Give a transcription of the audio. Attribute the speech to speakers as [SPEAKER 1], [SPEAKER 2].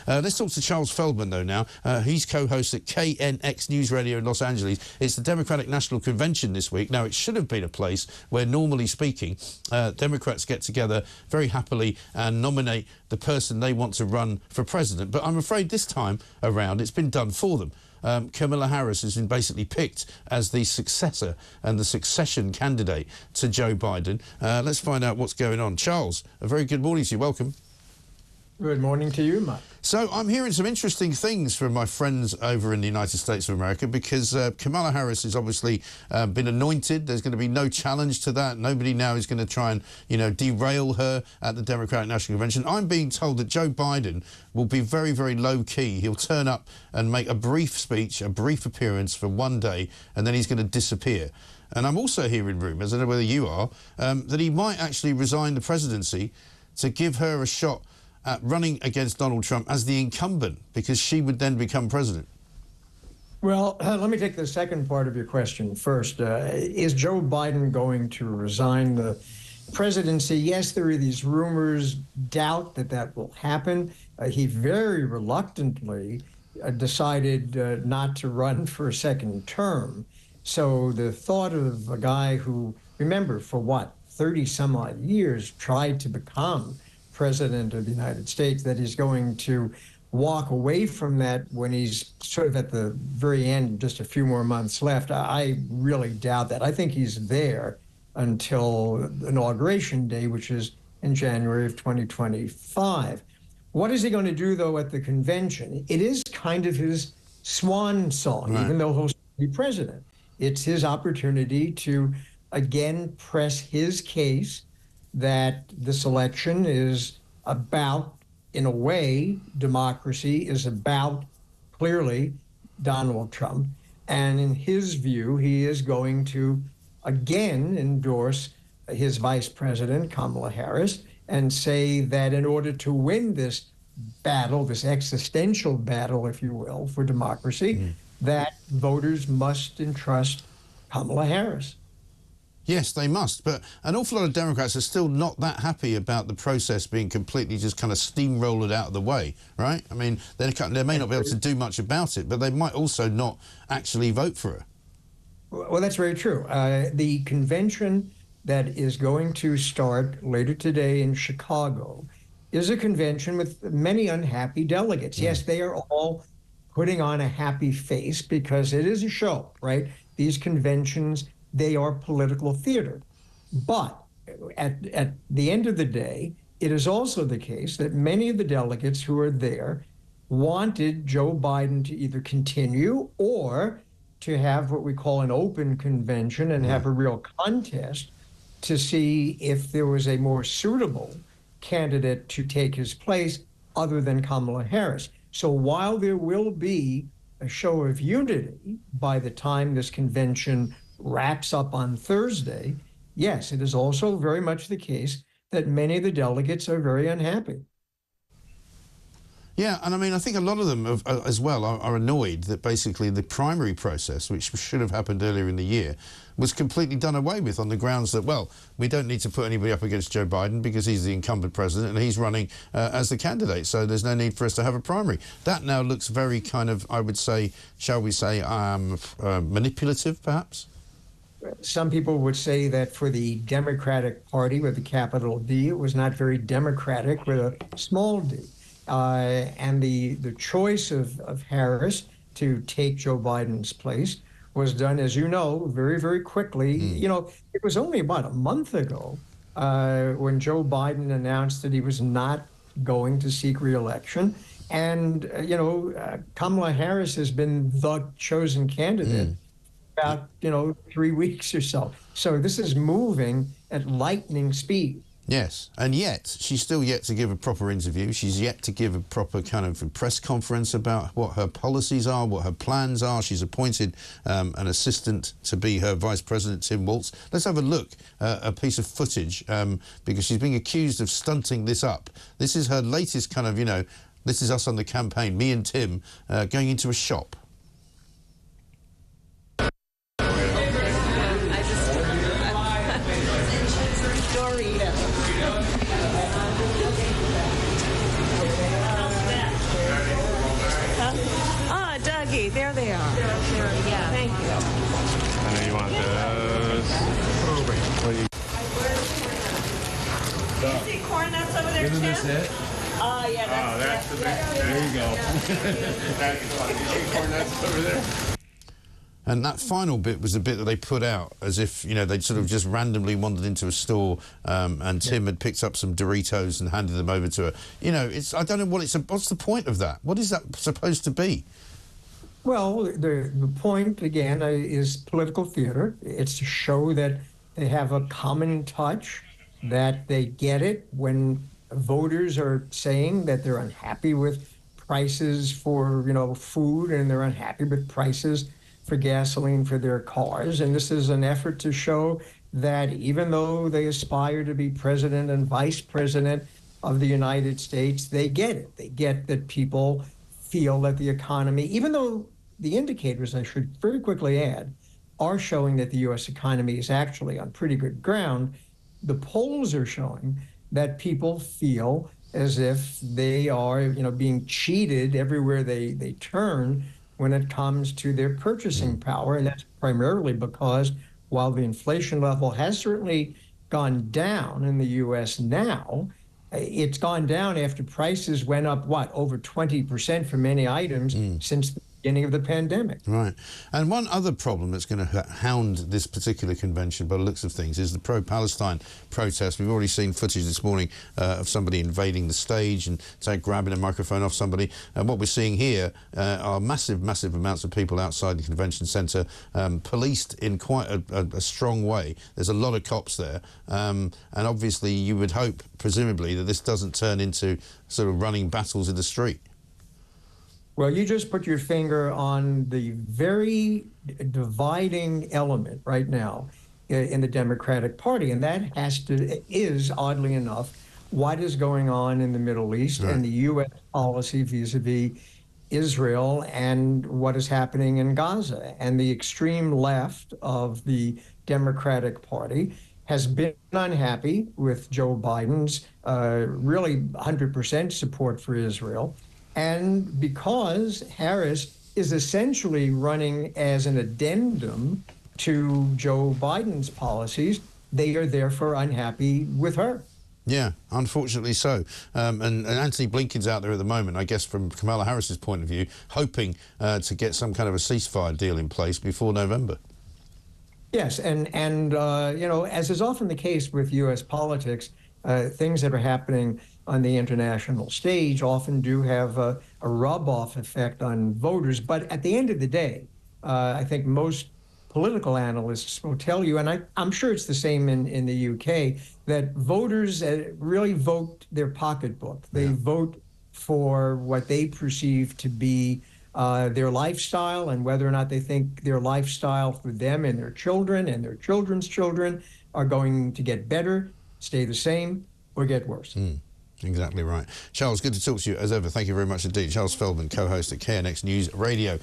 [SPEAKER 1] Let's talk to Charles Feldman, though, now. He's co-host at KNX News Radio in Los Angeles. It's the Democratic National Convention this week. Now, it should have been a place where, normally speaking, Democrats get together very happily and nominate the person they want to run for president. But I'm afraid this time around it's been done for them. Kamala Harris has been basically picked as the successor and the succession candidate to Joe Biden. Let's find out what's going on. Charles, a very good morning to you. Welcome.
[SPEAKER 2] Good morning to you, Mike.
[SPEAKER 1] So I'm hearing some interesting things from my friends over in the United States of America because Kamala Harris has obviously been anointed. There's going to be no challenge to that. Nobody now is going to try and, derail her at the Democratic National Convention. I'm being told that Joe Biden will be very, very low-key. He'll turn up and make a brief speech, a brief appearance for one day, and then he's going to disappear. And I'm also hearing rumours, I don't know whether you are, that he might actually resign the presidency to give her a shot at running against Donald Trump as the incumbent, because she would then become president.
[SPEAKER 2] Well, let me take the second part of your question first. Is Joe Biden going to resign the presidency? Yes, there are these rumors, doubt that that will happen. He very reluctantly decided not to run for a second term. So the thought of a guy who, remember, for what, 30 some odd years tried to become president of the United States, that he's going to walk away from that when he's sort of at the very end, just a few more months left. I really doubt that. I think he's there until Inauguration Day, which is in January of 2025. What is he going to do, though, at the convention? It is kind of his swan song, right, even though he'll be president. It's his opportunity to, again, press his case that this election is about, in a way, democracy is about, clearly, Donald Trump. And in his view, he is going to, again, endorse his Vice President, Kamala Harris, and say that in order to win this battle, this existential battle, if you will, for democracy, that voters must entrust Kamala Harris.
[SPEAKER 1] Yes, they must. But an awful lot of Democrats are still not that happy about the process being completely just kind of steamrolled out of the way, right? I mean, they may not be able to do much about it, but they might also not actually vote for her.
[SPEAKER 2] Well, that's very true. The convention that is going to start later today in Chicago is a convention with many unhappy delegates. Yes, they are all putting on a happy face because it is a show, right? These conventions, they are political theater. But at the end of the day, it is also the case that many of the delegates who are there wanted Joe Biden to either continue or to have what we call an open convention and have a real contest to see if there was a more suitable candidate to take his place other than Kamala Harris. So while there will be a show of unity by the time this convention wraps up on Thursday, yes, it is also very much the case that many of the delegates are very unhappy.
[SPEAKER 1] Yeah, and I mean, I think a lot of them as well are annoyed that basically the primary process, which should have happened earlier in the year, was completely done away with on the grounds that, well, we don't need to put anybody up against Joe Biden because he's the incumbent president and he's running as the candidate, so there's no need for us to have a primary. That now looks very kind of, I would say, shall we say, manipulative, perhaps?
[SPEAKER 2] Some people would say that for the Democratic Party with a capital D, it was not very democratic with a small d. And the choice of Harris to take Joe Biden's place was done, as you know, very, very quickly. You know, it was only about a month ago when Joe Biden announced that he was not going to seek re-election. And, Kamala Harris has been the chosen candidate about, 3 weeks or so. So this is moving at lightning speed.
[SPEAKER 1] Yes, and yet she's still yet to give a proper interview. She's yet to give a proper kind of press conference about what her policies are, what her plans are. She's appointed an assistant to be her vice president, Tim Walz. Let's have a look at a piece of footage because she's being accused of stunting this up. This is her latest kind of, this is us on the campaign, me and Tim, going into a shop.
[SPEAKER 3] some of their
[SPEAKER 4] Isn't this
[SPEAKER 3] chips.
[SPEAKER 4] it?
[SPEAKER 3] Yeah,
[SPEAKER 4] that's the big. There you go. Corn nuts over there.
[SPEAKER 1] And that final bit was the bit that they put out as if, you know, they'd sort of just randomly wandered into a store and Tim had picked up some Doritos and handed them over to her. You know, I don't know what's the point of that? What is that supposed to be?
[SPEAKER 2] Well, the point, again, is political theater. It's to show that they have a common touch, that they get it when voters are saying that they're unhappy with prices for, you know, food, and they're unhappy with prices for gasoline for their cars. And this is an effort to show that even though they aspire to be president and vice president of the United States, they get it. They get that people feel that the economy, even though the indicators, I should very quickly add, are showing that the U.S. economy is actually on pretty good ground, the polls are showing that people feel as if they are, you know, being cheated everywhere they turn when it comes to their purchasing power. And that's primarily because while the inflation level has certainly gone down in the U.S. now, it's gone down after prices went up, over 20% for many items since the beginning of the pandemic.
[SPEAKER 1] Right. And one other problem that's going to hound this particular convention by the looks of things is the pro-Palestine protest. We've already seen footage this morning of somebody invading the stage and grabbing a microphone off somebody. And what we're seeing here are massive amounts of people outside the convention centre, policed in quite a strong way. There's a lot of cops there. And obviously you would hope, presumably, that this doesn't turn into sort of running battles in the street.
[SPEAKER 2] Well, you just put your finger on the very dividing element right now in the Democratic Party, and that is, oddly enough, what is going on in the Middle East and the U.S. policy vis-a-vis Israel and what is happening in Gaza. And the extreme left of the Democratic Party has been unhappy with Joe Biden's really 100% support for Israel. And because Harris is essentially running as an addendum to Joe Biden's policies, they are therefore unhappy with her.
[SPEAKER 1] Yeah, unfortunately so. And Anthony Blinken's out there at the moment, I guess from Kamala Harris's point of view, hoping to get some kind of a ceasefire deal in place before November.
[SPEAKER 2] Yes, and you know, as is often the case with U.S. politics, things that are happening on the international stage often do have a rub-off effect on voters. But at the end of the day, I think most political analysts will tell you, and I'm sure it's the same in the UK, that voters really vote their pocketbook. They vote for what they perceive to be their lifestyle, and whether or not they think their lifestyle for them and their children and their children's children are going to get better, stay the same, or get worse.
[SPEAKER 1] Exactly right. Charles, good to talk to you as ever. Thank you very much indeed. Charles Feldman, co-host at KNX News Radio.